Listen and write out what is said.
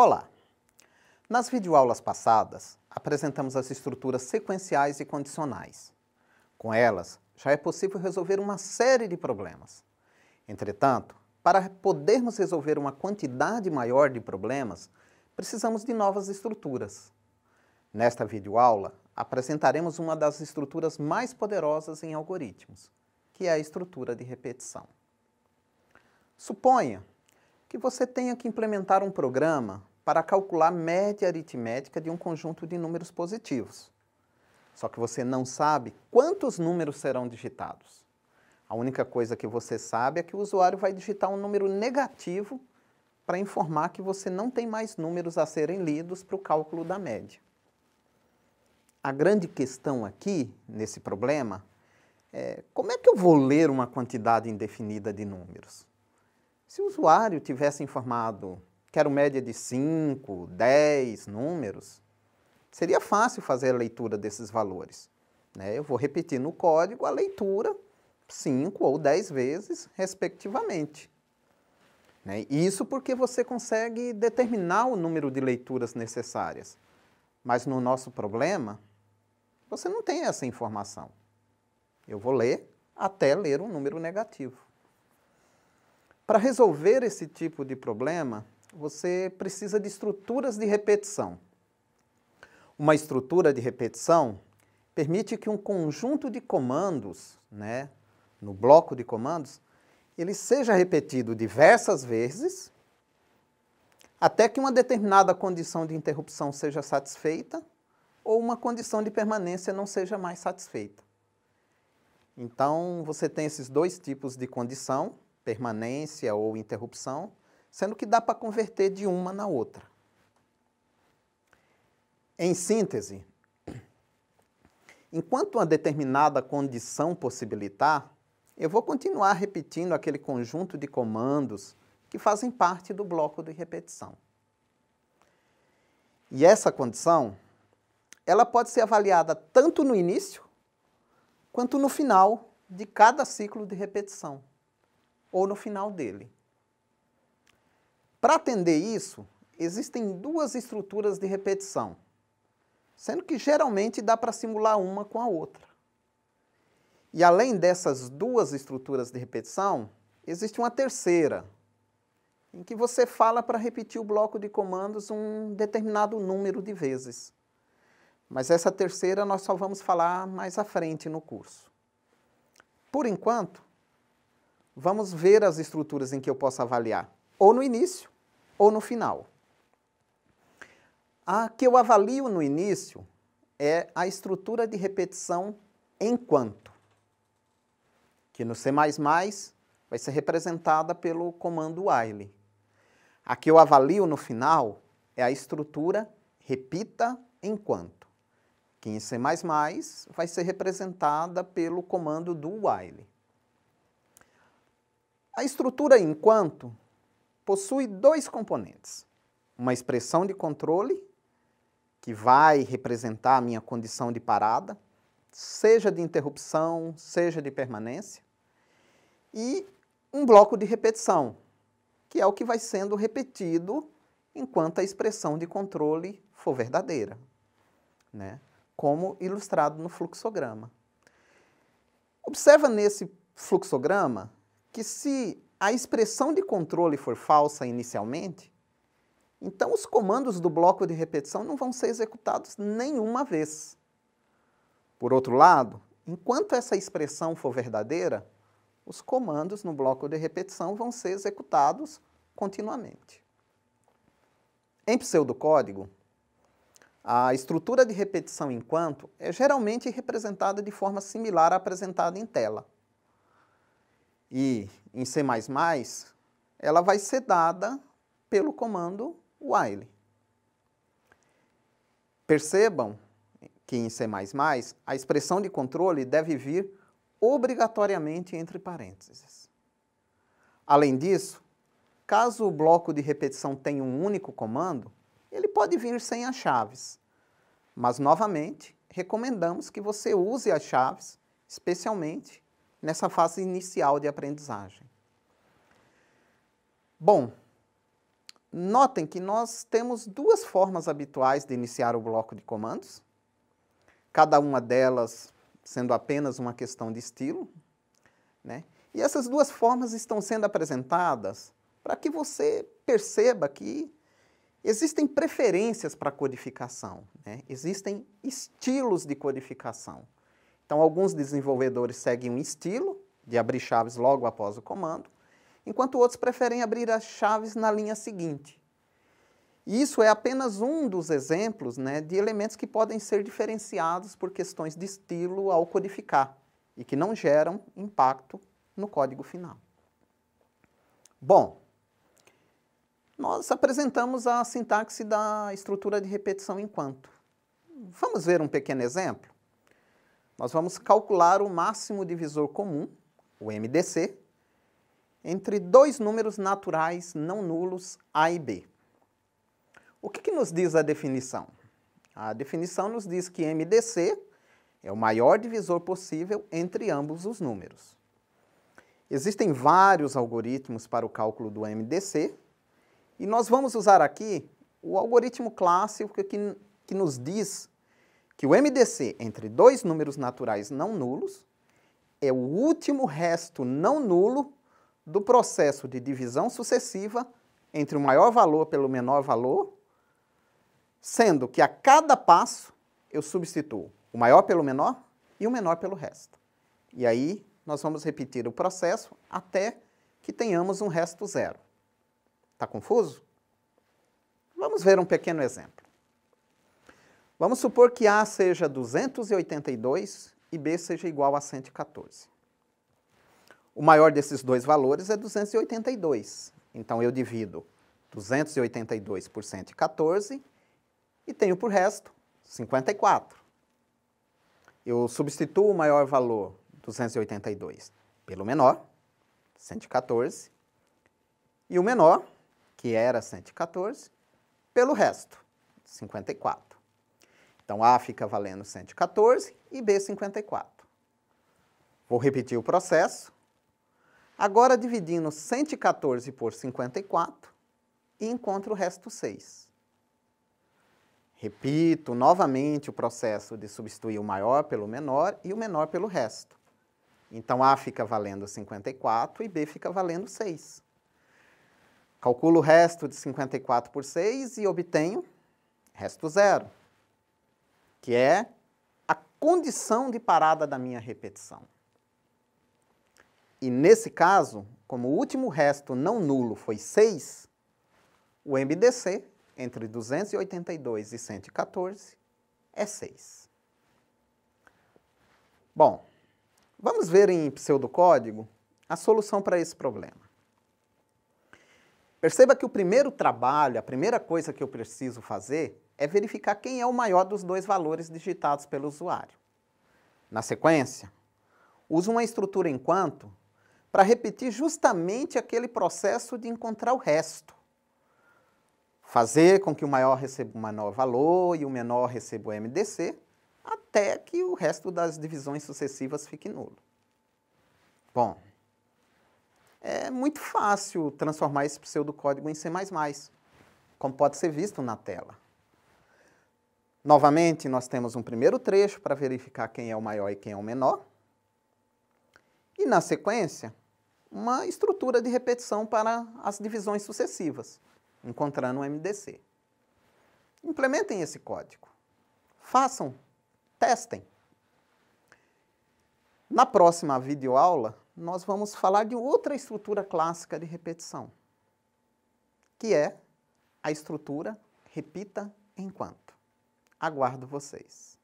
Olá! Nas videoaulas passadas, apresentamos as estruturas sequenciais e condicionais. Com elas, já é possível resolver uma série de problemas. Entretanto, para podermos resolver uma quantidade maior de problemas, precisamos de novas estruturas. Nesta videoaula, apresentaremos uma das estruturas mais poderosas em algoritmos, que é a estrutura de repetição. Suponha que você tenha que implementar um programa para calcular média aritmética de um conjunto de números positivos. Só que você não sabe quantos números serão digitados. A única coisa que você sabe é que o usuário vai digitar um número negativo para informar que você não tem mais números a serem lidos para o cálculo da média. A grande questão aqui, nesse problema, é como é que eu vou ler uma quantidade indefinida de números? Se o usuário tivesse informado que quero média de 5, 10 números, seria fácil fazer a leitura desses valores. Eu vou repetir no código a leitura 5 ou 10 vezes, respectivamente. Isso porque você consegue determinar o número de leituras necessárias. Mas no nosso problema, você não tem essa informação. Eu vou ler até ler um número negativo. Para resolver esse tipo de problema, você precisa de estruturas de repetição. Uma estrutura de repetição permite que um conjunto de comandos, no bloco de comandos, ele seja repetido diversas vezes, até que uma determinada condição de interrupção seja satisfeita, ou uma condição de permanência não seja mais satisfeita. Então, você tem esses dois tipos de condição, permanência ou interrupção, sendo que dá para converter de uma na outra. Em síntese, enquanto uma determinada condição possibilitar, eu vou continuar repetindo aquele conjunto de comandos que fazem parte do bloco de repetição. E essa condição, ela pode ser avaliada tanto no início, quanto no final de cada ciclo de repetição, ou no final dele. Para atender isso, existem duas estruturas de repetição, sendo que geralmente dá para simular uma com a outra. E além dessas duas estruturas de repetição, existe uma terceira, em que você fala para repetir o bloco de comandos um determinado número de vezes. Mas essa terceira nós só vamos falar mais à frente no curso. Por enquanto, vamos ver as estruturas em que eu posso avaliar, ou no início, ou no final. A que eu avalio no início é a estrutura de repetição enquanto, que no C++ vai ser representada pelo comando while. A que eu avalio no final é a estrutura repita enquanto, que em C++ vai ser representada pelo comando do while. A estrutura enquanto possui dois componentes. Uma expressão de controle, que vai representar a minha condição de parada, seja de interrupção, seja de permanência, e um bloco de repetição, que é o que vai sendo repetido enquanto a expressão de controle for verdadeira, como ilustrado no fluxograma. Observa nesse fluxograma que se a expressão de controle for falsa inicialmente, então os comandos do bloco de repetição não vão ser executados nenhuma vez. Por outro lado, enquanto essa expressão for verdadeira, os comandos no bloco de repetição vão ser executados continuamente. Em pseudocódigo, a estrutura de repetição enquanto é geralmente representada de forma similar à apresentada em tela. E em C++, ela vai ser dada pelo comando while. Percebam que em C++ a expressão de controle deve vir obrigatoriamente entre parênteses. Além disso, caso o bloco de repetição tenha um único comando, ele pode vir sem as chaves. Mas, novamente, recomendamos que você use as chaves, especialmente nessa fase inicial de aprendizagem. Bom, Notem que nós temos duas formas habituais de iniciar o bloco de comandos, cada uma delas sendo apenas uma questão de estilo, né? E essas duas formas estão sendo apresentadas para que você perceba que existem preferências para codificação, né? Existem estilos de codificação. Então, alguns desenvolvedores seguem um estilo de abrir chaves logo após o comando, enquanto outros preferem abrir as chaves na linha seguinte. E isso é apenas um dos exemplos, né, de elementos que podem ser diferenciados por questões de estilo ao codificar e que não geram impacto no código final. Bom, nós apresentamos a sintaxe da estrutura de repetição enquanto. Vamos ver um pequeno exemplo? Nós vamos calcular o máximo divisor comum, o MDC, entre dois números naturais não nulos A e B. O que nos diz a definição? A definição nos diz que MDC é o maior divisor possível entre ambos os números. Existem vários algoritmos para o cálculo do MDC, e nós vamos usar aqui o algoritmo clássico que nos diz que o MDC entre dois números naturais não nulos é o último resto não nulo do processo de divisão sucessiva entre o maior valor pelo menor valor, sendo que a cada passo eu substituo o maior pelo menor e o menor pelo resto. E aí nós vamos repetir o processo até que tenhamos um resto zero. Está confuso? Vamos ver um pequeno exemplo. Vamos supor que A seja 282 e B seja igual a 114. O maior desses dois valores é 282. Então, eu divido 282 por 114 e tenho por resto 54. Eu substituo o maior valor, 282, pelo menor, 114, e o menor, que era 114, pelo resto, 54. Então, A fica valendo 114 e B 54. Vou repetir o processo. Agora, dividindo 114 por 54 e encontro o resto 6. Repito novamente o processo de substituir o maior pelo menor e o menor pelo resto. Então, A fica valendo 54 e B fica valendo 6. Calculo o resto de 54 por 6 e obtenho resto zero, que é a condição de parada da minha repetição. E nesse caso, como o último resto não nulo foi 6, o MDC entre 282 e 114 é 6. Bom, vamos ver em pseudocódigo a solução para esse problema. Perceba que o primeiro trabalho, a primeira coisa que eu preciso fazer é verificar quem é o maior dos dois valores digitados pelo usuário. Na sequência, uso uma estrutura enquanto para repetir justamente aquele processo de encontrar o resto. Fazer com que o maior receba o menor valor e o menor receba o MDC, até que o resto das divisões sucessivas fique nulo. Bom, é muito fácil transformar esse pseudocódigo em C++, como pode ser visto na tela. Novamente, nós temos um primeiro trecho para verificar quem é o maior e quem é o menor. E, na sequência, uma estrutura de repetição para as divisões sucessivas, encontrando o MDC. Implementem esse código. Façam, testem. Na próxima videoaula, nós vamos falar de outra estrutura clássica de repetição, que é a estrutura repita enquanto. Aguardo vocês.